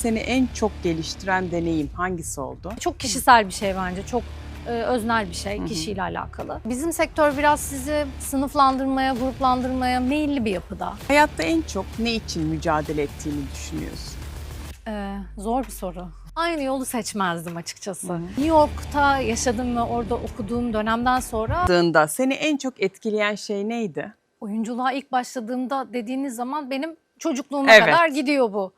seni en çok geliştiren deneyim hangisi oldu? Çok kişisel bir şey bence, çok öznel bir şey, kişiyle alakalı. Bizim sektör biraz sizi sınıflandırmaya, gruplandırmaya meyilli bir yapıda. Hayatta en çok ne için mücadele ettiğini düşünüyorsun? Zor bir soru. Aynı yolu seçmezdim açıkçası. New York'ta yaşadığım ve orada okuduğum dönemden sonra Seni en çok etkileyen şey neydi? oyunculuğa ilk başladığımda dediğiniz zaman benim çocukluğuma Evet. kadar gidiyor bu.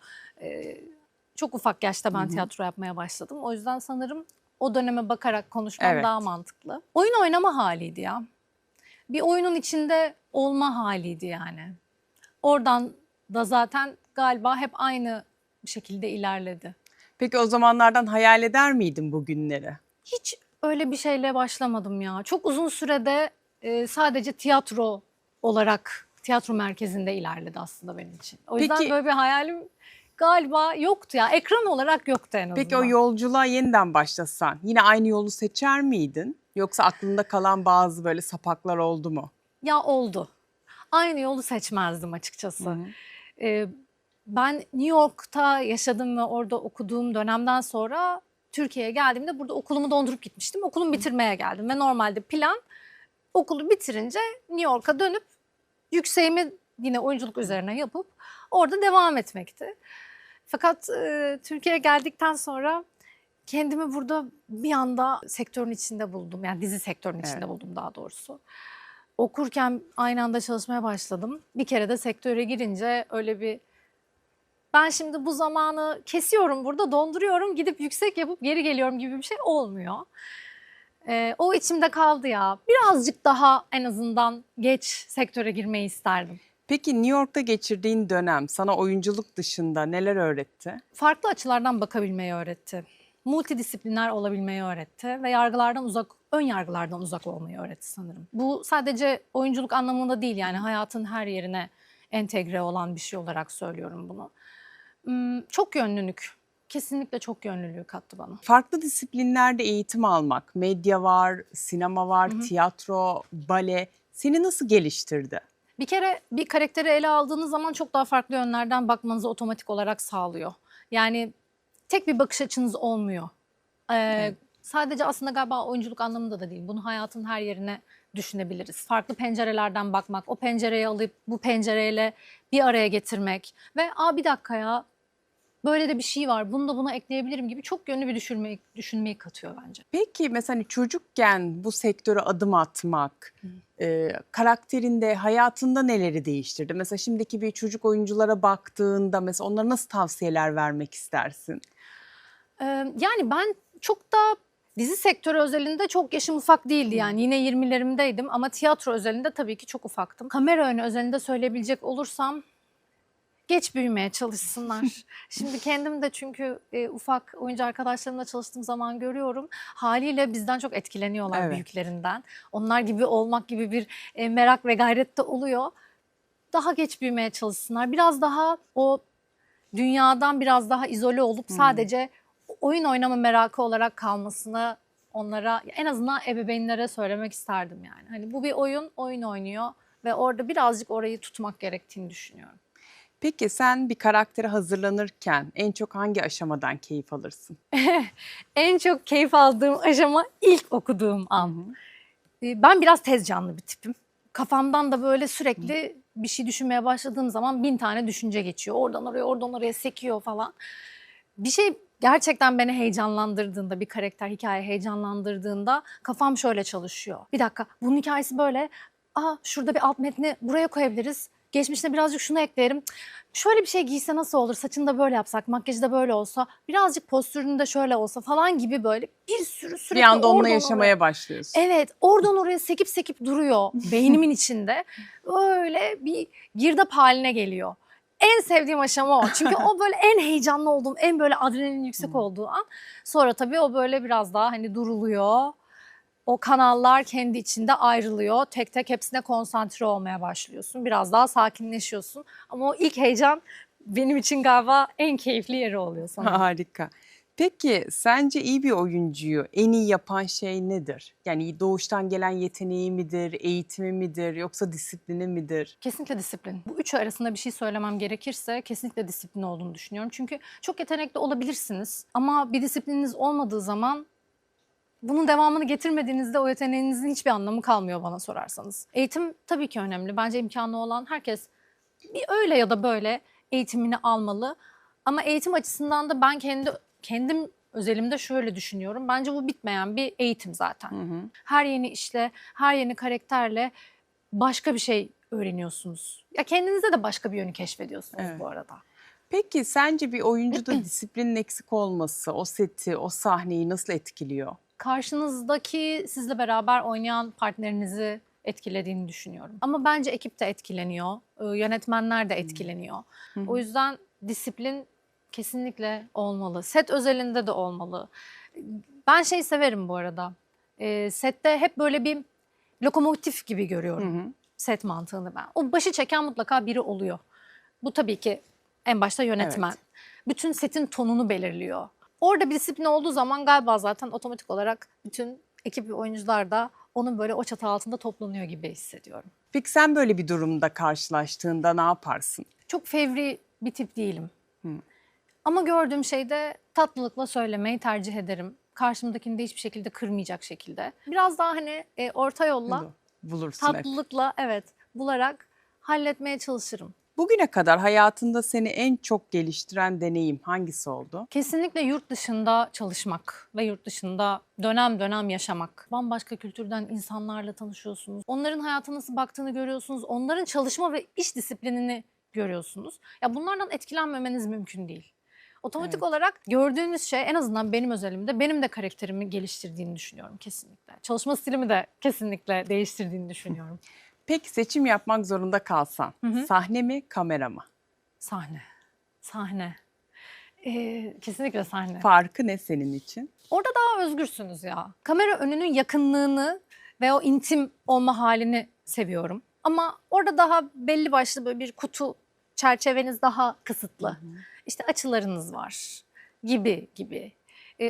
Çok ufak yaşta ben tiyatro yapmaya başladım. O yüzden sanırım o döneme bakarak konuşmam Evet. daha mantıklı. Oyun oynama haliydi ya. Bir oyunun içinde olma haliydi yani. Oradan da zaten galiba hep aynı şekilde ilerledi. Peki o zamanlardan hayal eder miydin bu günleri? Hiç öyle bir şeyle başlamadım ya. Çok uzun sürede sadece tiyatro olarak tiyatro merkezinde ilerledi aslında benim için. O yüzden Peki- böyle bir hayalim galiba yoktu ya. Ekran olarak yoktu en azından. Peki o yolculuğa yeniden başlasan yine aynı yolu seçer miydin? Yoksa aklında kalan bazı böyle sapaklar oldu mu? Ya oldu. Aynı yolu seçmezdim açıkçası. Ben New York'ta yaşadım ve orada okuduğum dönemden sonra Türkiye'ye geldiğimde burada okulumu dondurup gitmiştim. Okulumu bitirmeye geldim ve normalde plan okulu bitirince New York'a dönüp yükseğimi yine oyunculuk üzerine yapıp orada devam etmekti. Fakat Türkiye'ye geldikten sonra kendimi burada bir anda sektörün içinde buldum. Yani dizi sektörünün içinde Evet. buldum daha doğrusu. Okurken aynı anda çalışmaya başladım. Bir kere de sektöre girince öyle bir ben şimdi bu zamanı kesiyorum burada, donduruyorum, gidip yüksek yapıp geri geliyorum gibi bir şey olmuyor. O içimde kaldı ya. Birazcık daha en azından geç sektöre girmeyi isterdim. Peki New York'ta geçirdiğin dönem sana oyunculuk dışında neler öğretti? Farklı açılardan bakabilmeyi öğretti. Multidisipliner olabilmeyi öğretti ve ön yargılardan uzak olmayı öğretti sanırım. Bu sadece oyunculuk anlamında değil, yani hayatın her yerine entegre olan bir şey olarak söylüyorum bunu. Çok yönlülük, kesinlikle çok yönlülüğü kattı bana. Farklı disiplinlerde eğitim almak, medya var, sinema var, tiyatro, bale seni nasıl geliştirdi? Bir kere bir karakteri ele aldığınız zaman çok daha farklı yönlerden bakmanızı otomatik olarak sağlıyor. Yani tek bir bakış açınız olmuyor. Sadece aslında galiba oyunculuk anlamında da değil. Bunu hayatın her yerine düşünebiliriz. Farklı pencerelerden bakmak, o pencereyi alıp bu pencereyle bir araya getirmek ve bir dakika ya, böyle de bir şey var, bunu da buna ekleyebilirim gibi çok yönlü bir düşünmeyi katıyor bence. Peki mesela hani çocukken bu sektöre adım atmak karakterinde, hayatında neleri değiştirdi? Mesela şimdiki bir çocuk oyunculara baktığında mesela onlara nasıl tavsiyeler vermek istersin? Yani ben çok da dizi sektörü özelinde çok yaşım ufak değildi, yani yine 20'lerimdeydim ama tiyatro özelinde tabii ki çok ufaktım. Kamera önü özelinde söyleyebilecek olursam geç büyümeye çalışsınlar. Şimdi kendim de çünkü ufak oyuncu arkadaşlarımla çalıştığım zaman görüyorum. Haliyle bizden çok etkileniyorlar, Evet. büyüklerinden. Onlar gibi olmak gibi bir merak ve gayret de oluyor. Daha geç büyümeye çalışsınlar. Biraz daha o dünyadan biraz daha izole olup sadece oyun oynama merakı olarak kalmasını onlara, en azından ebeveynlere söylemek isterdim yani. Hani bu bir oyun oynuyor ve orada birazcık orayı tutmak gerektiğini düşünüyorum. Peki sen bir karaktere hazırlanırken en çok hangi aşamadan keyif alırsın? En çok keyif aldığım aşama ilk okuduğum an. Ben biraz tez canlı bir tipim. Kafamdan da böyle sürekli bir şey düşünmeye başladığım zaman 1000 tane düşünce geçiyor. Oradan oraya sekiyor falan. Bir şey gerçekten beni heyecanlandırdığında, bir karakter hikaye heyecanlandırdığında kafam şöyle çalışıyor. Bir dakika, bunun hikayesi böyle. Şurada bir alt metni buraya koyabiliriz. Geçmişine birazcık şunu ekleyelim. Şöyle bir şey giyse nasıl olur? Saçını da böyle yapsak, makyajı da böyle olsa, birazcık postüründe şöyle olsa falan gibi böyle bir sürü sürekli Bir anda onunla oradan yaşamaya oraya. başlıyorsun. Evet, oradan oraya sekip duruyor beynimin içinde. Öyle bir girdap haline geliyor. En sevdiğim aşama o. Çünkü o böyle en heyecanlı olduğum, en böyle adrenalin yüksek olduğu an. Sonra tabii o böyle biraz daha hani duruluyor. O kanallar kendi içinde ayrılıyor. Tek tek hepsine konsantre olmaya başlıyorsun. Biraz daha sakinleşiyorsun. Ama o ilk heyecan benim için galiba en keyifli yeri oluyor sanırım. Harika. Peki sence iyi bir oyuncuyu en iyi yapan şey nedir? Yani doğuştan gelen yeteneği midir, eğitimi midir yoksa disiplini midir? Kesinlikle disiplin. Bu üçü arasında bir şey söylemem gerekirse kesinlikle disiplin olduğunu düşünüyorum. Çünkü çok yetenekli olabilirsiniz ama bir disiplininiz olmadığı zaman bunun devamını getirmediğinizde o yeteneğinizin hiçbir anlamı kalmıyor bana sorarsanız. Eğitim tabii ki önemli. Bence imkanı olan herkes bir öyle ya da böyle eğitimini almalı. Ama eğitim açısından da ben kendim özelimde şöyle düşünüyorum. Bence bu bitmeyen bir eğitim zaten. Her yeni işle, her yeni karakterle başka bir şey öğreniyorsunuz. Ya kendinize de başka bir yönü keşfediyorsunuz Evet. bu arada. Peki sence bir oyuncuda disiplinin eksik olması o seti, o sahneyi nasıl etkiliyor? Karşınızdaki sizle beraber oynayan partnerinizi etkilediğini düşünüyorum. Ama bence ekip de etkileniyor, yönetmenler de etkileniyor. O yüzden disiplin kesinlikle olmalı. Set özelinde de olmalı. Ben şey severim bu arada. Sette hep böyle bir lokomotif gibi görüyorum set mantığını ben. O başı çeken mutlaka biri oluyor. Bu tabii ki en başta yönetmen. Evet. Bütün setin tonunu belirliyor. Orada bir disiplin olduğu zaman galiba zaten otomatik olarak bütün ekip ve oyuncular da onun böyle o çatı altında toplanıyor gibi hissediyorum. Peki sen böyle bir durumda karşılaştığında ne yaparsın? Çok fevri bir tip değilim. Ama gördüğüm şeyde tatlılıkla söylemeyi tercih ederim. Karşımdakini de hiçbir şekilde kırmayacak şekilde. Biraz daha hani orta yolla, Bulursun hep. tatlılıkla bularak halletmeye çalışırım. Bugüne kadar hayatında seni en çok geliştiren deneyim hangisi oldu? Kesinlikle yurt dışında çalışmak ve yurt dışında dönem dönem yaşamak. Bambaşka kültürden insanlarla tanışıyorsunuz. Onların hayata nasıl baktığını görüyorsunuz. Onların çalışma ve iş disiplinini görüyorsunuz. Ya bunlardan etkilenmemeniz mümkün değil. Otomatik Evet. olarak gördüğünüz şey en azından benim özelimde benim de karakterimi geliştirdiğini düşünüyorum kesinlikle. Çalışma stilimi de kesinlikle değiştirdiğini düşünüyorum. Peki seçim yapmak zorunda kalsan sahne mi kamera mı? Sahne. Sahne. Kesinlikle sahne. Farkı ne senin için? Orada daha özgürsünüz ya. Kamera önünün yakınlığını ve o intim olma halini seviyorum. Ama orada daha belli başlı böyle bir kutu çerçeveniz daha kısıtlı. İşte açılarınız var gibi.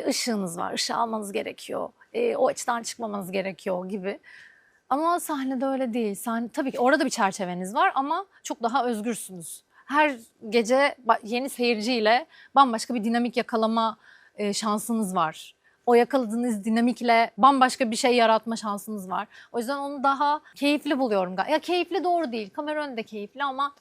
Işığınız var, ışığı almanız gerekiyor. O açıdan çıkmamanız gerekiyor gibi. Ama sahnede öyle değil. Sahne, tabii ki orada bir çerçeveniz var ama çok daha özgürsünüz. Her gece yeni seyirciyle bambaşka bir dinamik yakalama şansınız var. O yakaladığınız dinamikle bambaşka bir şey yaratma şansınız var. O yüzden onu daha keyifli buluyorum. Ya keyifli doğru değil. Kamera önünde keyifli ama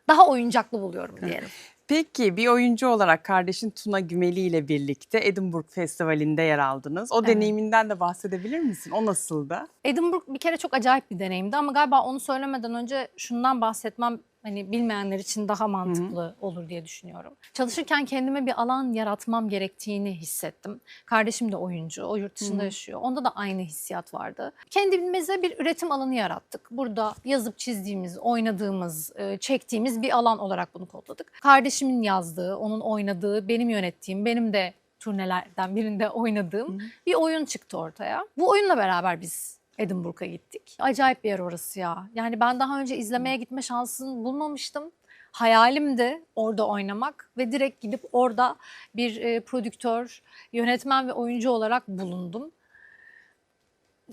daha oyuncaklı buluyorum diyelim. Peki bir oyuncu olarak kardeşin Tuna Gümeli ile birlikte Edinburgh Festivali'nde yer aldınız. O deneyiminden de bahsedebilir misin? O nasıldı? Edinburgh bir kere çok acayip bir deneyimdi ama galiba onu söylemeden önce şundan bahsetmem hani bilmeyenler için daha mantıklı olur diye düşünüyorum. Çalışırken kendime bir alan yaratmam gerektiğini hissettim. Kardeşim de oyuncu, o yurt dışında yaşıyor. Onda da aynı hissiyat vardı. Kendimize bir üretim alanı yarattık. Burada yazıp çizdiğimiz, oynadığımız, çektiğimiz bir alan olarak bunu kodladık. Kardeşimin yazdığı, onun oynadığı, benim yönettiğim, benim de turnelerden birinde oynadığım bir oyun çıktı ortaya. Bu oyunla beraber biz Edinburgh'a gittik. Acayip bir yer orası ya. Yani ben daha önce izlemeye gitme şansını bulmamıştım. Hayalimdi orada oynamak ve direkt gidip orada bir prodüktör, yönetmen ve oyuncu olarak bulundum.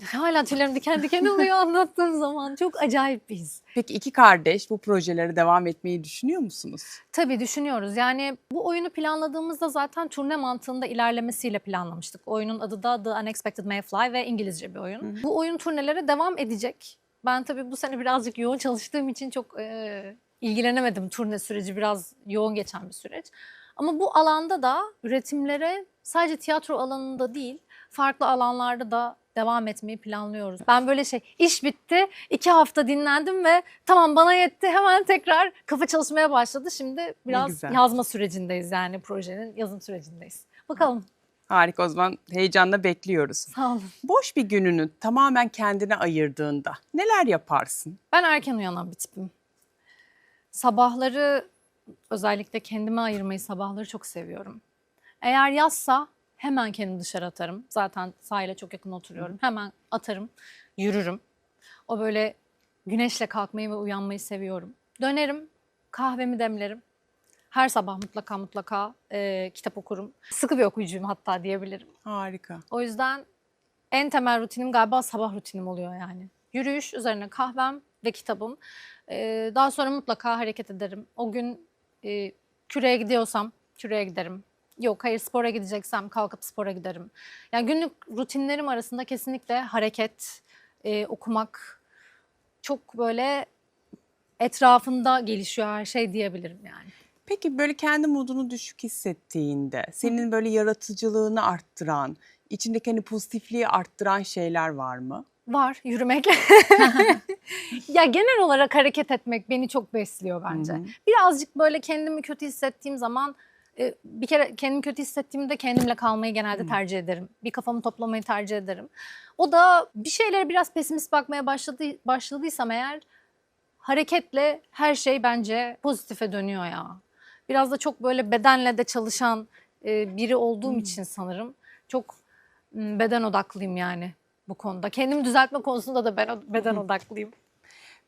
Hala tüylerim diken diken oluyor anlattığım zaman. Çok acayip bir his. Peki iki kardeş bu projeleri devam etmeyi düşünüyor musunuz? Tabii düşünüyoruz. Yani bu oyunu planladığımızda zaten turne mantığında ilerlemesiyle planlamıştık. Oyunun adı da The Unexpected Mayfly ve İngilizce bir oyun. Bu oyun turnelere devam edecek. Ben tabii bu sene birazcık yoğun çalıştığım için çok ilgilenemedim. Turne süreci biraz yoğun geçen bir süreç. Ama bu alanda da üretimlere sadece tiyatro alanında değil, farklı alanlarda da devam etmeyi planlıyoruz. Ben böyle iş bitti, 2 hafta dinlendim ve tamam bana yetti, hemen tekrar kafa çalışmaya başladı. Şimdi biraz güzel. yazma sürecindeyiz yani projenin yazım sürecindeyiz. Bakalım. Harika, o zaman heyecanla bekliyoruz. Sağ olun. Boş bir gününü tamamen kendine ayırdığında neler yaparsın? Ben erken uyanan bir tipim. Sabahları özellikle kendime ayırmayı sabahları çok seviyorum. Eğer yazsa hemen kendimi dışarı atarım. Zaten sahile çok yakın oturuyorum. Hemen atarım, yürürüm. O böyle güneşle kalkmayı ve uyanmayı seviyorum. Dönerim, kahvemi demlerim. Her sabah mutlaka kitap okurum. Sıkı bir okuyucuyum hatta diyebilirim. Harika. O yüzden en temel rutinim galiba sabah rutinim oluyor yani. Yürüyüş, üzerine kahvem ve kitabım. Daha sonra mutlaka hareket ederim. O gün küreye gidiyorsam küreye giderim. Yok, hayır, spora gideceksem kalkıp spora giderim. Yani günlük rutinlerim arasında kesinlikle hareket, okumak çok böyle etrafında gelişiyor her şey diyebilirim yani. Peki böyle kendi modunu düşük hissettiğinde senin böyle yaratıcılığını arttıran, içindeki hani pozitifliği arttıran şeyler var mı? Var, yürümek. Ya genel olarak hareket etmek beni çok besliyor bence. Hı hı. Birazcık böyle kendimi kötü hissettiğim zaman bir kere kendimi kötü hissettiğimde kendimle kalmayı genelde tercih ederim. Bir kafamı toplamayı tercih ederim. O da bir şeylere biraz pesimist bakmaya başladıysam eğer hareketle her şey bence pozitife dönüyor ya. Biraz da çok böyle bedenle de çalışan biri olduğum için sanırım çok beden odaklıyım yani bu konuda. Kendimi düzeltme konusunda da ben beden odaklıyım.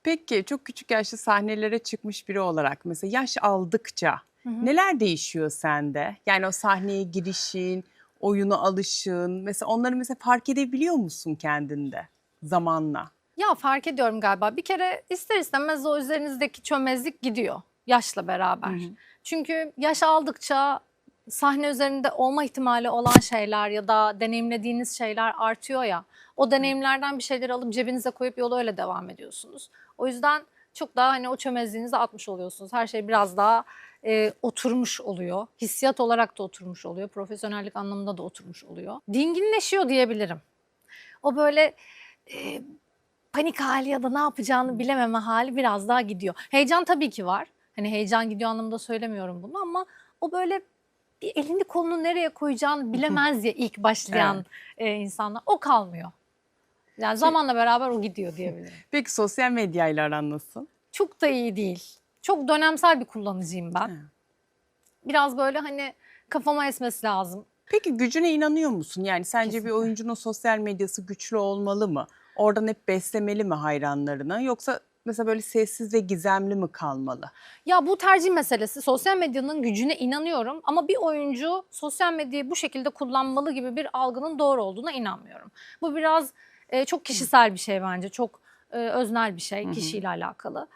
Peki çok küçük yaşta sahnelere çıkmış biri olarak mesela yaş aldıkça neler değişiyor sende? Yani o sahneye girişin, oyuna alışın, mesela onları mesela fark edebiliyor musun kendinde zamanla? Ya fark ediyorum galiba. Bir kere ister istemez o üzerinizdeki çömezlik gidiyor yaşla beraber. Çünkü yaş aldıkça sahne üzerinde olma ihtimali olan şeyler ya da deneyimlediğiniz şeyler artıyor ya. O deneyimlerden bir şeyler alıp cebinize koyup yola öyle devam ediyorsunuz. O yüzden çok daha hani o çömezliğinizi atmış oluyorsunuz. Her şey biraz daha oturmuş oluyor. Hissiyat olarak da oturmuş oluyor. Profesyonellik anlamında da oturmuş oluyor. Dinginleşiyor diyebilirim. O böyle panik hali ya da ne yapacağını bilememe hali biraz daha gidiyor. Heyecan tabii ki var. Hani heyecan gidiyor anlamında söylemiyorum bunu ama o böyle bir elini kolunu nereye koyacağını bilemez ya ilk başlayan insanlar. O kalmıyor. Yani zamanla beraber o gidiyor diyebilirim. Peki sosyal medyayla aran nasıl? Çok da iyi değil. Çok dönemsel bir kullanıcıyım ben. Biraz böyle hani kafama esmesi lazım. Peki gücüne inanıyor musun? Yani sence Kesinlikle. bir oyuncunun sosyal medyası güçlü olmalı mı? Oradan hep beslemeli mi hayranlarını? Yoksa mesela böyle sessiz ve gizemli mi kalmalı? Ya bu tercih meselesi. Sosyal medyanın gücüne inanıyorum ama bir oyuncu sosyal medyayı bu şekilde kullanmalı gibi bir algının doğru olduğuna inanmıyorum. Bu biraz çok kişisel bir şey bence. Çok öznel bir şey, kişiyle alakalı.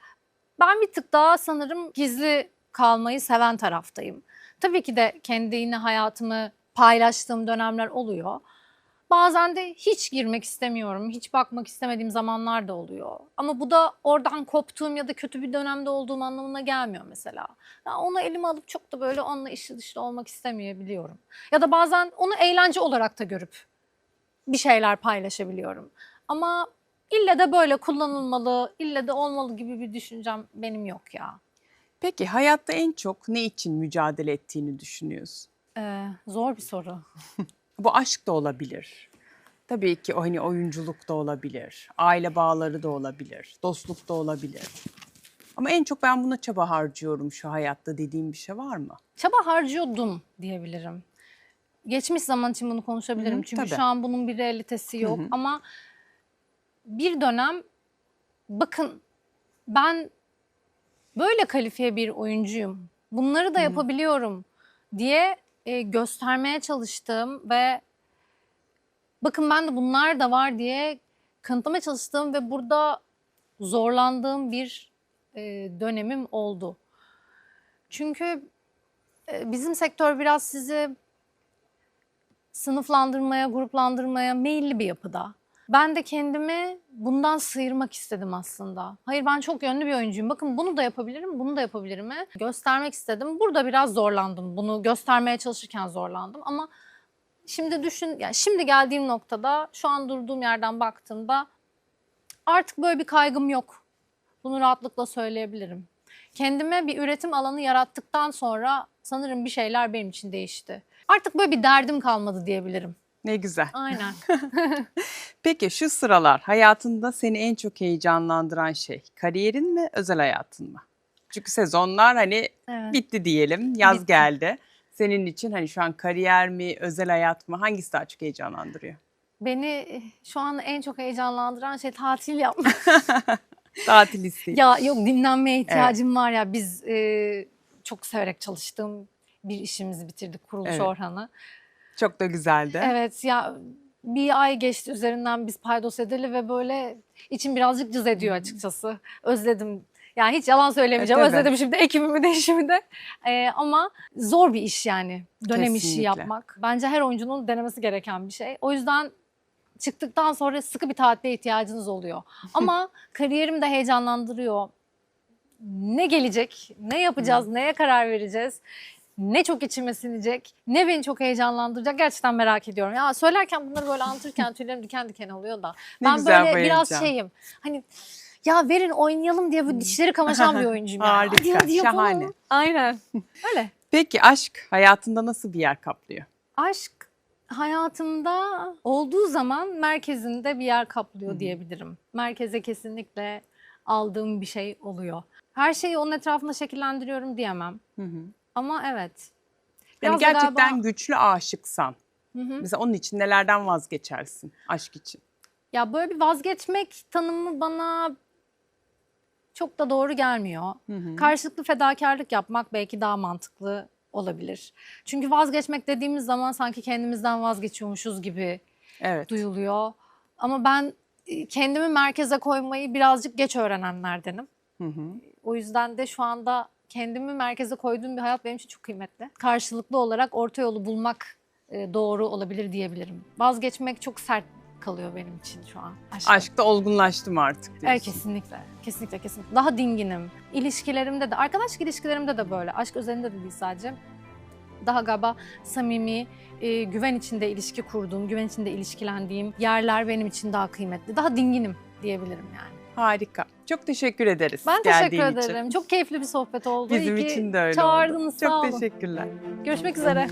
Ben bir tık daha sanırım gizli kalmayı seven taraftayım. Tabii ki de kendi yine hayatımı paylaştığım dönemler oluyor. Bazen de hiç girmek istemiyorum, hiç bakmak istemediğim zamanlar da oluyor. Ama bu da oradan koptuğum ya da kötü bir dönemde olduğum anlamına gelmiyor mesela. Ya onu elime alıp çok da böyle onunla içli dışlı olmak istemeyebiliyorum. Ya da bazen onu eğlence olarak da görüp bir şeyler paylaşabiliyorum. Ama ille de böyle kullanılmalı, ille de olmalı gibi bir düşüncem benim yok ya. Peki hayatta en çok ne için mücadele ettiğini düşünüyorsun? Zor bir soru. Bu aşk da olabilir. Tabii ki o hani oyunculuk da olabilir. Aile bağları da olabilir. Dostluk da olabilir. Ama en çok ben buna çaba harcıyorum şu hayatta dediğim bir şey var mı? Çaba harcıyordum diyebilirim. Geçmiş zaman için bunu konuşabilirim. Çünkü tabii. şu an bunun bir realitesi yok. Ama bir dönem bakın ben böyle kalifiye bir oyuncuyum. Bunları da yapabiliyorum diye göstermeye çalıştığım ve bakın ben de bunlar da var diye kanıtlamaya çalıştığım ve burada zorlandığım bir dönemim oldu. Çünkü bizim sektör biraz sizi sınıflandırmaya, gruplandırmaya meyilli bir yapıda. Ben de kendimi bundan sıyırmak istedim aslında. Hayır, ben çok yönlü bir oyuncuyum. Bakın bunu da yapabilirim, bunu da yapabilirim. Göstermek istedim. Burada biraz zorlandım. Bunu göstermeye çalışırken zorlandım. Ama şimdi yani şimdi geldiğim noktada, şu an durduğum yerden baktığımda artık böyle bir kaygım yok. Bunu rahatlıkla söyleyebilirim. Kendime bir üretim alanı yarattıktan sonra sanırım bir şeyler benim için değişti. Artık böyle bir derdim kalmadı diyebilirim. Ne güzel. Aynen. Peki şu sıralar hayatında seni en çok heyecanlandıran şey kariyerin mi, özel hayatın mı? Çünkü sezonlar hani Evet. bitti diyelim, yaz Bitti. geldi. Senin için hani şu an kariyer mi, özel hayat mı, hangisi daha çok heyecanlandırıyor? Beni şu an en çok heyecanlandıran şey tatil yapmak. Tatil isteği. Ya yok, dinlenmeye ihtiyacım var ya. Biz çok severek çalıştığım bir işimizi bitirdik, Kuruluş Evet. Orhan'ı. Çok da güzeldi. Evet ya, bir ay geçti üzerinden biz paydos edeli ve böyle içim birazcık cız ediyor açıkçası. Özledim. Yani hiç yalan söylemeyeceğim. tabii. Özledim şimdi ekibimi de işimi de. Ama zor bir iş yani dönem işi Kesinlikle. yapmak. Bence her oyuncunun denemesi gereken bir şey. O yüzden çıktıktan sonra sıkı bir tatile ihtiyacınız oluyor. Ama kariyerim de heyecanlandırıyor. Ne gelecek, ne yapacağız, neye karar vereceğiz, ne çok içime sinecek, ne beni çok heyecanlandıracak gerçekten merak ediyorum. Ya söylerken bunları böyle anlatırken tüylerim diken diken oluyor da. Ne Ben güzel böyle bu biraz heyecan. şeyim. Hani ya verin oynayalım diye böyle dişleri kamaşan bir oyuncuyum yani. Harika, Hadi hadi yapalım. şahane. Aynen. Öyle. Peki aşk hayatında nasıl bir yer kaplıyor? Aşk hayatımda olduğu zaman merkezinde bir yer kaplıyor diyebilirim. Merkeze kesinlikle aldığım bir şey oluyor. Her şeyi onun etrafında şekillendiriyorum diyemem. Ama evet. Yani Biraz da gerçekten galiba- güçlü aşıksan. Hı hı. Mesela onun için nelerden vazgeçersin aşk için? Ya böyle bir vazgeçmek tanımı bana çok da doğru gelmiyor. Karşılıklı fedakarlık yapmak belki daha mantıklı olabilir. Çünkü vazgeçmek dediğimiz zaman sanki kendimizden vazgeçiyormuşuz gibi Evet. duyuluyor. Ama ben kendimi merkeze koymayı birazcık geç öğrenenlerdenim. O yüzden de şu anda kendimi merkeze koyduğum bir hayat benim için çok kıymetli. Karşılıklı olarak orta yolu bulmak doğru olabilir diyebilirim. Vazgeçmek çok sert kalıyor benim için şu an. Aşkta. Aşkta olgunlaştım artık diyorsun. Evet, kesinlikle. Kesinlikle, kesinlikle. Daha dinginim. İlişkilerimde de, arkadaşlık ilişkilerimde de böyle. Aşk özelinde de değil sadece. Daha galiba samimi, güven içinde ilişki kurduğum, güven içinde ilişkilendiğim yerler benim için daha kıymetli. Daha dinginim diyebilirim yani. Harika. Çok teşekkür ederiz Ben teşekkür geldiğin için. ederim. Çok keyifli bir sohbet oldu. Bizim İyi ki için de öyle çağırdınız. oldu. Sağ Çok olun. teşekkürler. Görüşmek üzere.